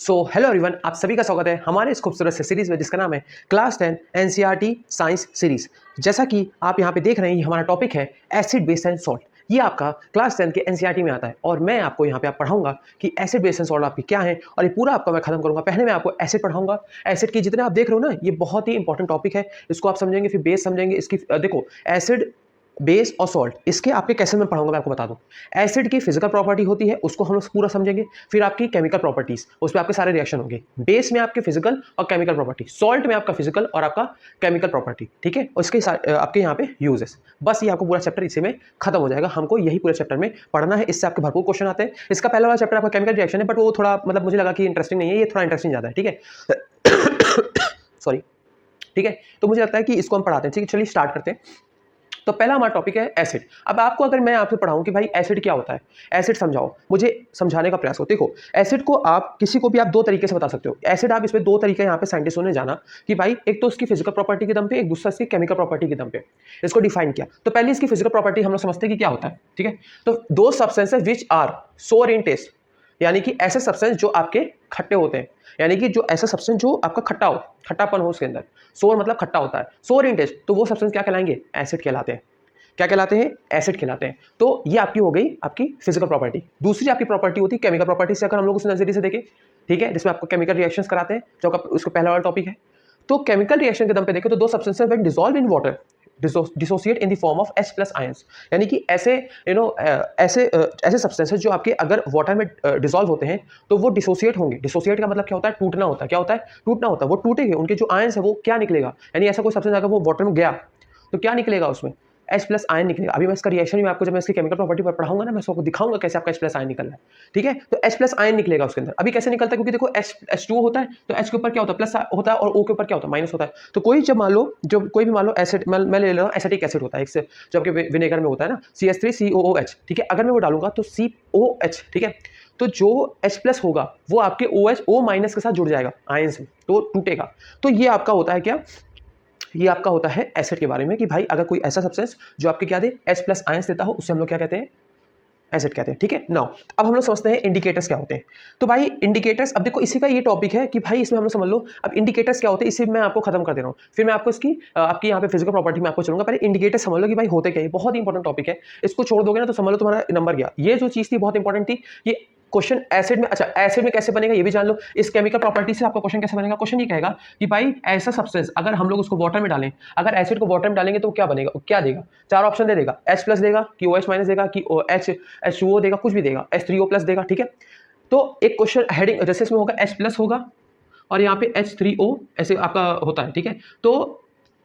Hello everyone, आप सभी का स्वागत है हमारे इस खूबसूरत से सीरीज में जिसका नाम है क्लास 10 एनसीईआरटी साइंस सीरीज। जैसा कि आप यहाँ पे देख रहे हैं, ये हमारा टॉपिक है एसिड बेस एंड सॉल्ट। ये आपका क्लास 10 के एनसीईआरटी में आता है और मैं आपको यहाँ पे आप पढ़ाऊंगा कि एसिड बेस एंड सॉल्ट आपकी क्या है और ये पूरा आपका मैं खत्म करूंगा। पहले मैं आपको एसिड पढ़ाऊंगा। एसिड की जितने आप देख रहे हो ना, ये बहुत ही इंपॉर्टेंट टॉपिक है। इसको आप समझेंगे, फिर बेस समझेंगे। इसकी देखो, एसिड, बेस और सॉल्ट, इसके आपके कैसे मैं पढ़ाऊंगा मैं आपको बता दूं। एसिड की फिजिकल प्रॉपर्टी होती है, उसको हम लोग पूरा समझेंगे। फिर आपकी केमिकल प्रॉपर्टीज, उस पर आपके सारे रिएक्शन होंगे। बेस में आपके फिजिकल और केमिकल प्रॉपर्टी, सॉल्ट में आपका फिजिकल और आपका केमिकल प्रॉपर्टी। ठीक है, उसके आपके यहाँ पे यूजेस। बस ये आपको पूरा चैप्टर इसी में खत्म हो जाएगा। हमको यही पूरे चैप्टर में पढ़ना है। इससे आपके भरपूर क्वेश्चन आते हैं। इसका पहला वाला चैप्टर आपका केमिकल रिएक्शन है, बट वो थोड़ा मतलब मुझे लगा कि इंटरेस्टिंग नहीं है, ये थोड़ा इंटरेस्टिंग ज्यादा है। ठीक है सॉरी। ठीक है, तो मुझे लगता है कि इसको हम पढ़ाते हैं। ठीक है, चलिए स्टार्ट करते हैं। तो पहला हमारा टॉपिक है एसिड। अब आपको अगर मैं आपसे पढ़ाऊं कि भाई एसिड क्या होता है, एसिड समझाओ, मुझे समझाने का प्रयास हो। देखो, एसिड को आप किसी को भी आप दो तरीके से बता सकते हो। एसिड आप इसमें दो तरीके यहाँ पे साइंटिस्टों ने जाना कि भाई एक तो उसकी फिजिकल प्रॉपर्टी के दम पे, एक दूसरा इसकी केमिकल प्रॉपर्टी के दम पे इसको डिफाइन किया। तो पहले इसकी फिजिकल प्रॉपर्टी हम लोग समझते हैं कि क्या होता है। ठीक है, तो दो सब्सटेंसेस विच आर सोर इन टेस्ट, यानी कि ऐसे सब्सटेंस जो आपके खट्टे होते हैं, यानी कि जो ऐसा सब्सटेंस जो आपका खट्टा हो, खट्टापन हो उसके अंदर। सोर मतलब खट्टा होता है, सोर इन टेस्ट, तो वो सब्सटेंस क्या कहलाएंगे? एसिड कहलाते हैं। क्या कहलाते हैं? एसिड कहलाते हैं। तो ये आपकी हो गई आपकी फिजिकल प्रॉपर्टी। दूसरी आपकी प्रॉपर्टी होती है केमिकल प्रॉपर्टी से, अगर हम लोग उस नजरिए से देखें। ठीक है, जिसमें आपको केमिकल रिएक्शंस कराते हैं, जो उसका पहला वाला टॉपिक है। तो केमिकल रिएक्शन के दम पे देखें तो दो substances when dissolve in water dissociate in the form of H plus ions, यानी कि ऐसे ऐसे सब्सटेंसेस जो आपके अगर वाटर में डिसॉल्व होते हैं तो वो डिसोसिएट होंगे। डिसोसिएट का मतलब क्या होता है? टूटना होता है। क्या होता है? टूटना होता है। वो टूटेंगे, उनके जो आयंस है वो क्या निकलेगा, यानी ऐसा कोई सब्सटेंस अगर वो वाटर में गया तो क्या निकलेगा उसमें? H प्लस आयन निकलेगा। अभी मैं इसका रिएक्शन भी आपको जब मैं इसकी केमिकल प्रॉपर्टी पर पढ़ाऊंगा ना, मैं आपको दिखाऊंगा कैसे आपका H प्लस आयन निकल रहा है। ठीक है, तो H प्लस आयन निकलेगा उसके अंदर। अभी कैसे निकलता है? क्योंकि देखो H2O होता है, तो H के ऊपर क्या होता है? प्लस होता है, और O के ऊपर क्या होता है? माइनस होता है। तो कोई जब मान लो, जब कोई भी मान लो एसिड, मैं ले रहा हूँ एसिटिक एसिड होता है, एक जो आपके विनेगर में होता है ना, CH3COOH। ठीक है, अगर मैं वो डालूंगा तो COH। ठीक है, तो जो H प्लस होगा वो आपके OH O माइनस के साथ जुड़ जाएगा आयंस में, तो टूटेगा। तो ये आपका होता है क्या? ये आपका होता है एसिड के बारे में कि भाई अगर कोई ऐसा सब्सटेंस जो आपके क्या दे, H प्लस आयंस देता हो, उससे हम लोग क्या कहते हैं? एसिड कहते हैं। ठीक है, नाउ अब हम लोग समझते हैं इंडिकेटर्स क्या होते हैं। तो भाई इंडिकेटर्स, अब देखो इसी का ये टॉपिक है कि भाई इसमें हम लोग समझ लो अब इंडिकेटर्स क्या होते हैं। इसी में मैं आपको खत्म कर दे रहा हूँ, फिर मैं आपको इसकी आपकी यहाँ पे फिजिकल प्रॉपर्टी में आपको चलूंगा। पहले इंडिकेटर समझ लो कि भाई होते क्या है। बहुत ही इंपॉर्टेंट टॉपिक है, इसको छोड़ दोगे ना तो समझ लो तुम्हारा नंबर गया। ये जो चीज थी बहुत इंपॉर्टेंट थी। ये क्वेश्चन एसिड में, अच्छा एसिड में कैसे बनेगा ये भी जान लो। इस केमिकल प्रॉपर्टी से आपका क्वेश्चन कैसे बनेगा? क्वेश्चन ये कहेगा कि भाई ऐसा सब्सटेंस अगर हम लोग उसको वाटर में डालें, अगर एसिड को वाटर में डालेंगे तो क्या बनेगा? क्या देगा? चार ऑप्शन दे देगा। H प्लस देगा कि OH माइनस देगा कि H2O देगा, कुछ भी देगा, H3O प्लस देगा। ठीक है, तो एक क्वेश्चन हेडिंग जैसे इसमें होगा H प्लस होगा और यहाँ पे H3O ऐसे आपका होता है। ठीक है,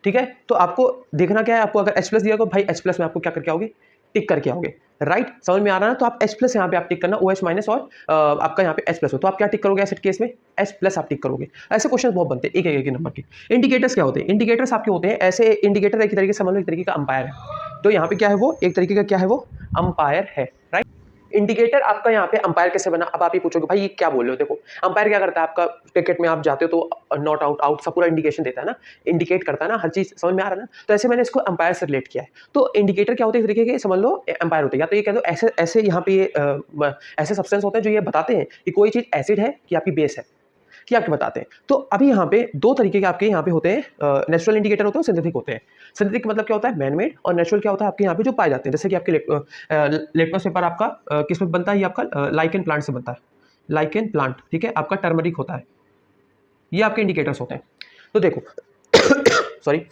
ठीक है, तो आपको देखना क्या है, आपको अगर H प्लस दिया तो भाई H प्लस में आपको क्या करके आओगे? टिक करके आओगे। राइट, समझ में आ रहा है ना? तो आप H प्लस यहाँ पे आप टिक करना, OH माइनस और आपका यहाँ पे H प्लस हो, तो आप क्या टिक करोगे एसिड केस में? H प्लस आप टिक करोगे। ऐसे क्वेश्चन बहुत बनते हैं एक एक नंबर के। इंडिकेटर्स क्या होते हैं? इंडिकेटर्स आपके होते हैं ऐसे इंडिकेटर, एक तरीके से समझ लो एक तरीके का अंपायर है। तो यहाँ पे क्या है वो? एक तरीके का क्या है वो? अंपायर है। राइट, इंडिकेटर आपका यहाँ पे अंपायर कैसे बना? अब आप ये पूछोगे भाई ये क्या बोल रहे हो? देखो, अंपायर क्या करता है, आपका क्रिकेट में आप जाते हो तो नॉट आउट, आउट सब पूरा इंडिकेशन देता है ना, इंडिकेट करता है ना, हर चीज समझ में आ रहा है ना? तो ऐसे मैंने इसको अंपायर से रिलेट किया है। तो इंडिकेटर क्या होते हैं? एक तरीके के समझ लो अंपायर होते हैं, या तो ये कह दो ऐसे ऐसे यहाँ पे ऐसे सब्सटेंस होते हैं जो ये बताते हैं कि कोई चीज एसिड है कि आपकी बेस है, कि आपके बताते हैं। तो अभी यहाँ पे दो तरीके के आपके यहाँ पे होते हैं, नेचुरल इंडिकेटर होते हैं और सिंथेटिक होते हैं। सिंथेटिक मतलब क्या होता है? मैनमेड। और नेचुरल क्या होता है? आपके यहाँ पे जो पाए जाते हैं, जैसे कि आपके लिटमस पेपर आपका किस में बनता है? ये आपका लाइकेन प्लांट से बनता है, लाइकेन प्लांट। ठीक है, आपका टर्मरिक होता है। ये आपके इंडिकेटर्स होते हैं। तो देखो सॉरी,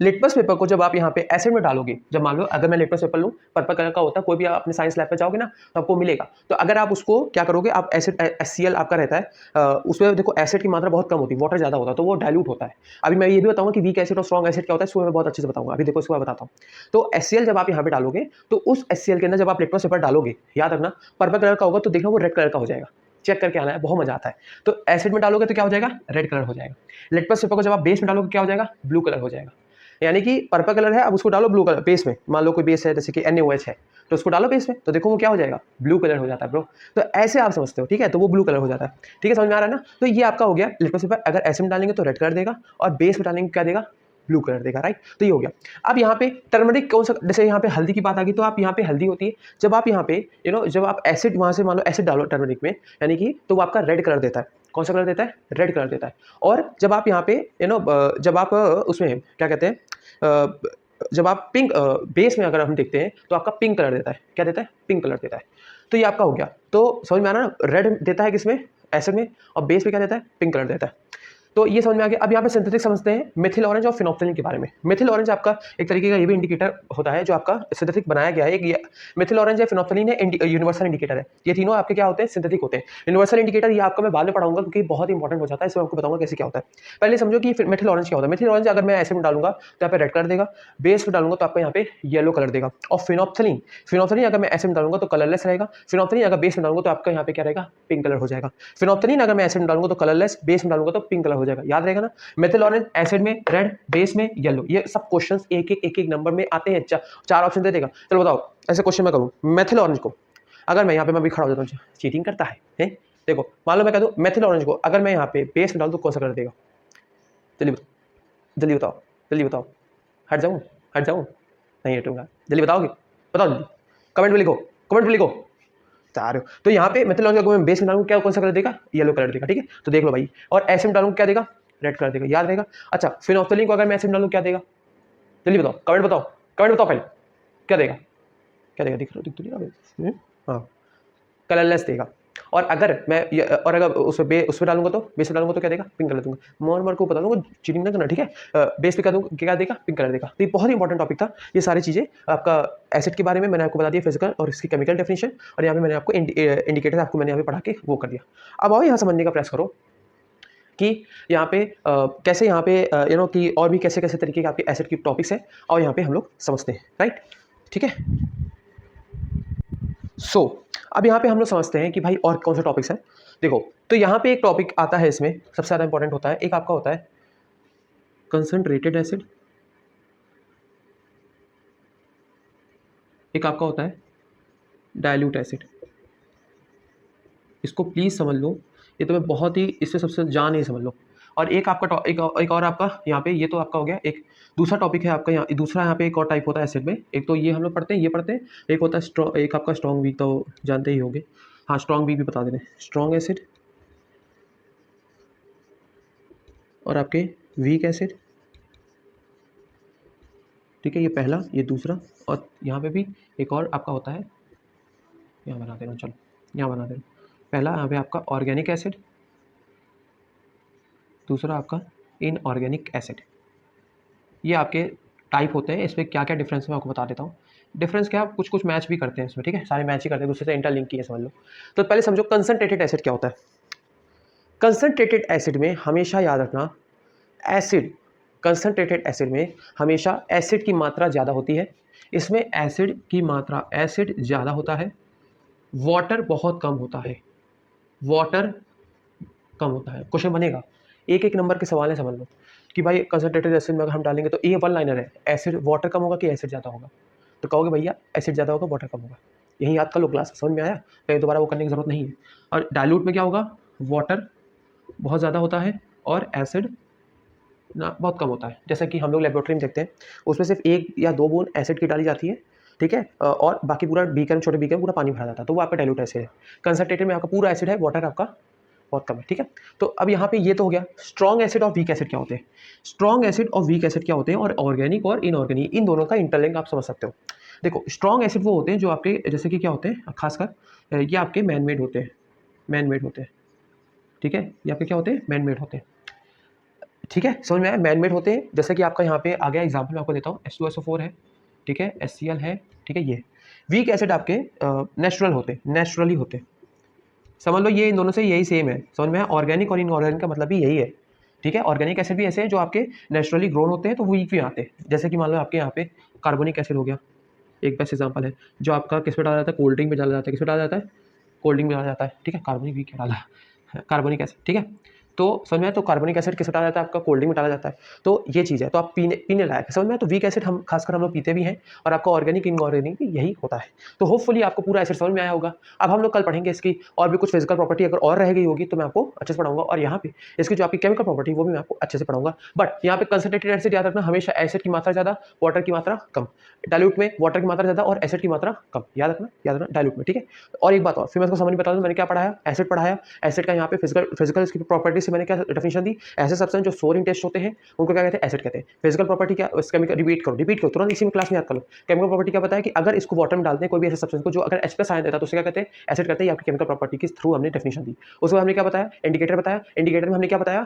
लिटमस पेपर को जब आप यहाँ पे एसिड में डालोगे, जब मान लो अगर मैं लिटमस पेपर लूँ, पर्पल कलर का होता है, कोई भी आप अपने साइंस लैब पे जाओगे ना तो आपको मिलेगा। तो अगर आप उसको क्या करोगे, आप एसिड HCl आपका रहता है, उसमें देखो एसिड की मात्रा बहुत कम होती है, वाटर ज़्यादा होता है, तो वो डाइल्यूट होता है। अभी मैं ये भी बताऊंगा कि वीक एसिड और स्ट्रॉन्ग एसिड क्या होता है, इसको मैं बहुत अच्छे से बताऊंगा। अभी देखो इसको मैं बताता हूँ। तो HCl जब आप यहाँ पे डालोगे तो उस HCl के अंदर जब आप लिटमस पेपर डालोगे, याद रखना पर्पल कलर का होगा तो देखना वो रेड कलर का हो जाएगा। चेक करके आना है, बहुत मजा आता है। तो एसिड में डालोगे तो क्या हो जाएगा? रेड कलर हो जाएगा। लिटमस पेपर को जब आप बेस में डालोगे क्या हो जाएगा? ब्लू कलर हो जाएगा। यानी कि पर्पल कलर है, अब उसको डालो ब्लू कलर बेस में। मान लो कोई बेस है जैसे कि NaOH है, तो उसको डालो बेस में, तो देखो वो क्या हो जाएगा? ब्लू कलर हो जाता है ब्रो। तो ऐसे आप समझते हो। ठीक है, तो वो ब्लू कलर हो जाता है। ठीक है, समझ में आ रहा है ना? तो ये आपका हो गया लिटमस पेपर। अगर एसिड में डालेंगे तो रेड कलर देगा और बेस में डालेंगे क्या देगा? ब्लू कलर देगा, राइट। तो ये हो गया। अब यहाँ पे टर्मरिक कौन सा, जैसे यहाँ पे हल्दी की बात आ गई, तो आप यहाँ पे हल्दी होती है, जब आप यहाँ पे जब आप एसिड वहाँ से मान लो एसिड डालो टर्मरिक में, यानी कि तो वो आपका रेड कलर देता है। कौन सा कलर देता है? रेड कलर देता है। और जब आप यहाँ पे जब आप उसमें क्या कहते हैं, जब आप पिंक बेस में अगर हम देखते हैं तो आपका पिंक कलर देता है। क्या देता है? पिंक कलर देता है। तो ये आपका हो गया। तो समझ में आ रहा है ना, रेड देता है किसमें? एसिड में, और बेस में क्या देता है? पिंक कलर देता है। तो ये समझ में आ गया। अब यहाँ पे सिंथेटिक समझते हैं मिथिल ऑरेंज और फिनोप्थेलिन के बारे में। मिथिल ऑरेंज आपका एक तरीके का ये भी इंडिकेटर होता है जो आपका सिंथेटिक बनाया गया है। ये मिथिल ऑरेंज है, फिनोप्थेलिन है, यूनिवर्सल इंडिकेटर है। ये तीनों आपके क्या होते हैं? सिंथेटिक होते हैं। यूनिवर्सल इंडिकेटर ये आपका मैं बाद में पढ़ाऊंगा क्योंकि बहुत इंपॉर्टेंट हो जाता है, इसमें आपको बताऊंगा कैसे क्या होता है। पहले समझो कि मिथिल ऑरेंज क्या होता है। मिथिल ऑरेंज अगर मैं एसिड में डालूंगा तो यहाँ पे रेड कलर देगा, बेस में डालूंगा तो आपको यहाँ पे येलो कलर देगा। और फिनोप्थेलिन, फिनोप्थेलिन अगर मैं एसिड में डालूंगा तो कलरलेस रहेगा। फिनोप्थेलिन अगर बेस में डालूंगा तो आपका यहाँ पे क्या रहेगा? पिंक कलर हो जाएगा। फिनोप्थेलिन अगर मैं एसिड में डालूंगा तो कलरलेस, बेस में डालूंगा तो पिंक कलर हो जाएगा। याद रहेगा ना। मिथिल ऑरेंज एसिड में रेड, बेस में येलो। ये सब क्वेश्चंस एक एक नंबर में आते हैं। चार ऑप्शन दे देगा। चलो बताओ, ऐसे क्वेश्चन मैं करूँ मिथिल ऑरेंज को, अगर मैं यहाँ पे मैं भी खड़ा हो जाता हूँ, चीटिंग करता है? देखो मान लो मैं कह दूँ मिथिल ऑरेंज को अगर मैं यहाँ पे बेस में डाल दूँ, कौन सा कलर देगा? जल्दी बताओ, जल्दी बताओ, जल्दी बताओ। हट जाऊँ? हट जाऊँ? नहीं हटूंगा। जल्दी बताओगे? बताओ जल्दी, कमेंट में लिखो, कमेंट में लिखो। चाह रहे हो तो यहाँ पे मिथिल ऑरेंज को मैं बेस में डालूंगा, क्या कौन सा कलर देगा? येलो कलर देगा। ठीक है, तो देख लो भाई। और एसिड में डालूंगा क्या देगा? रेड कलर देगा। याद रहेगा। अच्छा, फिनोप्थेलिन को अगर मैं एसिड में डालूं क्या देगा? जल्दी बताओ, कमेंट बताओ, कमेंट बताओ पहले, क्या देगा? क्या देगा? दिख तो नहीं रहा? हाँ, कलरलेस देगा। और अगर मैं और अगर उसमें डालूंगा तो बेस में डालूंगा तो क्या देगा? पिंक कलर दूंगा। मोर को बता दूंगा, चीटिंग ना करना, ठीक है। बेस पे क्या दूंगा, क्या देगा? पिंक कलर देगा। तो ये बहुत इंपॉर्टेंट टॉपिक था। ये सारी चीजें आपका एसिड के बारे में मैंने आपको बता दिया, फिजिकल और इसकी केमिकल डेफिनेशन, और यहाँ पे मैंने आपको इंडिकेटर आपको मैंने यहाँ पे पढ़ा के वो कर दिया। अब आओ यहाँ समझने का प्रयास करो कि यहाँ पे कैसे यहाँ पे कि और भी कैसे कैसे तरीके के आपके एसिड की टॉपिक्स हैं, और यहाँ पे हम लोग समझते हैं, राइट। ठीक है। अब यहाँ पे हम लोग समझते हैं कि भाई और कौन से टॉपिक्स हैं। देखो, तो यहाँ पे एक टॉपिक आता है, इसमें सबसे ज़्यादा इंपॉर्टेंट होता है, एक आपका होता है कंसंट्रेटेड एसिड, एक आपका होता है डाइल्यूट एसिड। इसको प्लीज़ समझ लो, ये तो मैं बहुत ही इससे सबसे जान नहीं समझ लो। और एक आपका एक और आपका यहाँ पे, ये तो आपका हो गया। एक दूसरा टॉपिक है आपका यहाँ, दूसरा यहाँ पे एक और टाइप होता है एसिड में। एक तो ये हम लोग पढ़ते हैं, ये पढ़ते हैं। एक होता है स्ट्रॉन्ग, एक आपका स्ट्रॉन्ग वीक, तो जानते ही होंगे। हाँ, स्ट्रॉन्ग वीक भी बता देने, स्ट्रॉन्ग एसिड और आपके वीक एसिड। ठीक है, ये पहला, ये दूसरा, और यहाँ पे भी एक और आपका होता है, यहाँ बना देना, चलो यहाँ बना देना। पहला यहाँ पे आपका ऑर्गेनिक एसिड, दूसरा आपका इनऑर्गेनिक एसिड। ये आपके टाइप होते हैं। इसमें क्या क्या डिफरेंस है मैं आपको बता देता हूँ। डिफरेंस क्या, कुछ कुछ मैच भी करते हैं इसमें, ठीक है, सारे मैच ही करते हैं, दूसरे से इंटरलिंक की है, समझ लो। तो पहले समझो कंसंट्रेटेड एसिड क्या होता है। कंसंट्रेटेड एसिड में हमेशा याद रखना, एसिड, कंसंट्रेटेड एसिड में हमेशा एसिड की मात्रा ज़्यादा होती है। इसमें एसिड की मात्रा, एसिड ज़्यादा होता है, वाटर बहुत कम होता है, वाटर कम होता है। क्वेश्चन बनेगा, एक एक नंबर के सवाल है, समझ लो कि भाई कंसंट्रेटेड एसिड में अगर हम डालेंगे तो ये वन लाइनर है, एसिड वाटर कम होगा कि एसिड ज़्यादा होगा? तो कहोगे भैया एसिड ज़्यादा होगा, वाटर कम होगा। यही याद कर लो, क्लास समझ में आया, कहीं दोबारा वो करने की जरूरत नहीं है। और डाइल्यूट में क्या होगा, वाटर बहुत ज़्यादा होता है और एसिड ना बहुत कम होता है। जैसा कि हम लोग लेबोरेटरी में देखते हैं, उसमें सिर्फ एक या दो बूंद एसिड की डाली जाती है, ठीक है, और बाकी पूरा बीकर, छोटे बीकर पूरा पानी भरा जाता है, तो वो आपका डाइल्यूट एसिड है। कंसंट्रेटेड में आपका पूरा एसिड है, वाटर आपका बहुत कम है, ठीक है। तो अब यहाँ पे ये तो हो गया। स्ट्रॉन्ग एसिड और वीक एसिड क्या होते हैं? स्ट्रॉन्ग एसिड और वीक एसिड क्या होते हैं, और ऑर्गेनिक और इनऑर्गेनिक, इन दोनों का इंटरलिंक आप समझ सकते हो। देखो, स्ट्रॉन्ग एसिड वो होते हैं जो आपके, जैसे कि क्या होते हैं, खासकर ये आपके मैन मेड होते हैं, मैन मेड होते हैं, ठीक है, ये आपके क्या होते हैं, मैन मेड होते हैं, ठीक है, समझ में आया, मैन मेड होते हैं। जैसे कि आपका यहाँ पे आ गया एग्जाम्पल मैं आपको देता हूँ, H2SO4 है, ठीक है, HCl है, ठीक है। ये वीक एसिड आपके नेचुरल होते हैं, नेचुरली होते हैं, समझ लो। ये इन दोनों से यही सेम है, समझ में आया। ऑर्गेनिक और इनऑर्गेनिक का मतलब भी यही है, ठीक है। ऑर्गेनिक एसिड भी ऐसे हैं जो आपके नेचुरली ग्रोन होते हैं, तो वीक भी आते हैं। जैसे कि मान लो आपके यहाँ पे कार्बोनिक एसिड हो गया, एक बेस्ट एग्जाम्पल है, जो आपका किस पे डाला जाता है, कोल्ड ड्रिंक में डाला जाता है, किस पे डाला जाता है, कोल्ड ड्रिंक में डाला जाता है, ठीक है। कार्बोनिक भी क्या डाला, कार्बोनिक एसिड, ठीक है। तो समझ में आया? तो कार्बोनिक एसिड किस में डाला जाता है? आपका कोल्ड ड्रिंक में डाला जाता है। तो ये चीज़ है, तो आप पीने पीने लायक है, समझ में आया? तो वीक एसिड हम खासकर हम लोग पीते भी हैं, और आपका ऑर्गेनिक इनऑर्गेनिक भी यही होता है। तो होपफुली आपको पूरा एसिड समझ में आया होगा। अब हम लोग कल पढ़ेंगे इसकी और भी कुछ फिजिकल प्रॉपर्टी, अगर और रह गई होगी तो मैं आपको अच्छे से पढ़ाऊंगा, और यहाँ पे इसकी जो आपकी केमिकल प्रॉपर्टी वो भी मैं आपको अच्छे से पढ़ाऊंगा। बट यहाँ पे कंसंट्रेटेड एसिड याद रखना, हमेशा एसिड की मात्रा ज़्यादा, वाटर की मात्रा कम। डाइल्यूट में वाटर की मात्रा ज़्यादा और एसिड की मात्रा कम, याद रखना डाइल्यूट में, ठीक है। और एक बात और, फिर मैं इसको समझ बता दूँ, मैंने क्या पढ़ाया? एसिड पढ़ाया। एसिड का यहाँ पे फिजिकल इसकी प्रॉपर्टी से मैंने क्या डेफिनेशन दी? ऐसे सब्सटेंस जो सोर इन टेस्ट होते हैं उनको क्या कहते हैं? एसिड कहते हैं। फिजिकल प्रॉपर्टी क्या? केमिकल रिपीट करो तुरंत इसी में क्लास में याद कर लो। केमिकल प्रॉपर्टी क्या बताया कि अगर इसको वाटर में डालते हैं कोई भी ऐसे सब्सटेंस को जो अगर H+ आयन देता है तो उसे क्या कहते हैं? एसिड कहते हैं। ये आपकी केमिकल प्रॉपर्टी के थ्रू हमने डेफिनेशन दी। उसके बाद हमने क्या बताया? इंडिकेटर बताया। इंडिकेटर में हमने क्या बताया?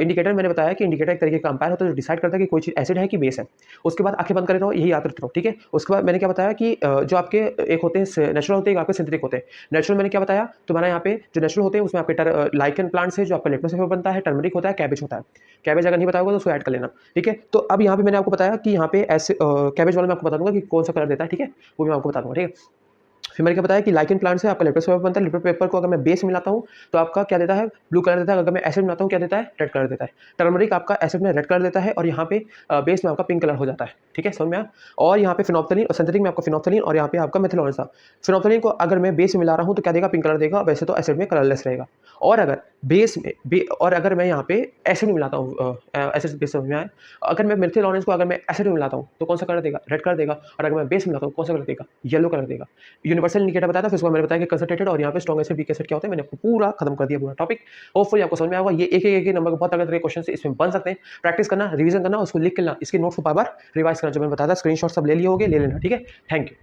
इंडिकेटर मैंने बताया कि इंडिकेटर एक तरीके का कंपायर होता है जो डिसाइड करता है कि कोई चीज एसिड है कि बेस है। उसके बाद आंखें बंद करे रहो, यही याद रखते रहो, ठीक है। उसके बाद मैंने क्या बताया कि जो आपके एक होते हैं नेचुरल होते हैं, आपके सिंथेटिक होते हैं। नेचुरल मैंने क्या बताया तुम्हारा? यहाँ पे जो नेचुरल होते हैं उसमें आपके लाइकन प्लांट्स है जो आपका लिटमस पेपर बनता है, टर्मरिक होता है, कैबेज होता है। कैबेज अगर नहीं बताया होगा तो उसको ऐड कर लेना, ठीक है। तो अब यहाँ पे मैंने आपको बताया कि यहाँ पे ऐसे कैबेज वाला मैं आपको बता दूंगा कि कौन सा कलर देता है, ठीक है, वो भी मैं आपको बता दूंगा, ठीक है। फिर मैंने क्या बताया कि लाइकेन प्लांट से आपका लेप्टोस पेपर बनता है। लेप्टोस पेपर को अगर मैं बेस मिलाता हूँ तो आपका क्या देता है? ब्लू कलर देता है। अगर मैं एसिड मिलाता हूँ क्या देता है? रेड कलर देता है। टर्मरिक आपका एसिड में रेड कलर देता है और यहाँ पे बेस में आपका पिंक कलर हो जाता है, ठीक है, समझ में आया? और यहाँ पे फिनोप्थलीन और सिंथेटिक में आपका फिनोप्थलीन और यहाँ पे आपका मेथिलोनिस था। फिनोप्थलीन को अगर मैं बेस में मिला रहा हूँ तो क्या देगा? पिंक कलर देगा, वैसे तो एसिड में कलरलेस रहेगा। और अगर और अगर मैं यहाँ पे एसिड में मिलाता हूँ, एसिड बेस समझ में आया? अगर मैं मेथिलोनिस को अगर मैं एसिड में मिलाता हूँ तो कौन सा कलर देगा? रेड कलर देगा। और अगर मैं बेस में मिलाता हूँ कौन सा कलर देगा? येलो कलर देगा। यूनिवर्सल इंडिकेटर बताया था, फिर उसको मैंने बताया कि कंसंट्रेटेड और यहाँ पे स्ट्रॉन्ग एसिड वीक एसिड क्या होता है। मैंने आपको पूरा खत्म कर दिया पूरा टॉपिक। होपफुली आपको समझ में आएगा। ये एक नंबर के बहुत तरह के क्वेश्चन इसमें बन सकते हैं। प्रैक्टिस करना, रिवीजन करना, उसको लिख के इसके नोट्स को बार बार रिवाइज करना जो मैंने बताया था। स्क्रीनशॉट सब ले लिए होगे, ले लेना, ठीक है। Thank you.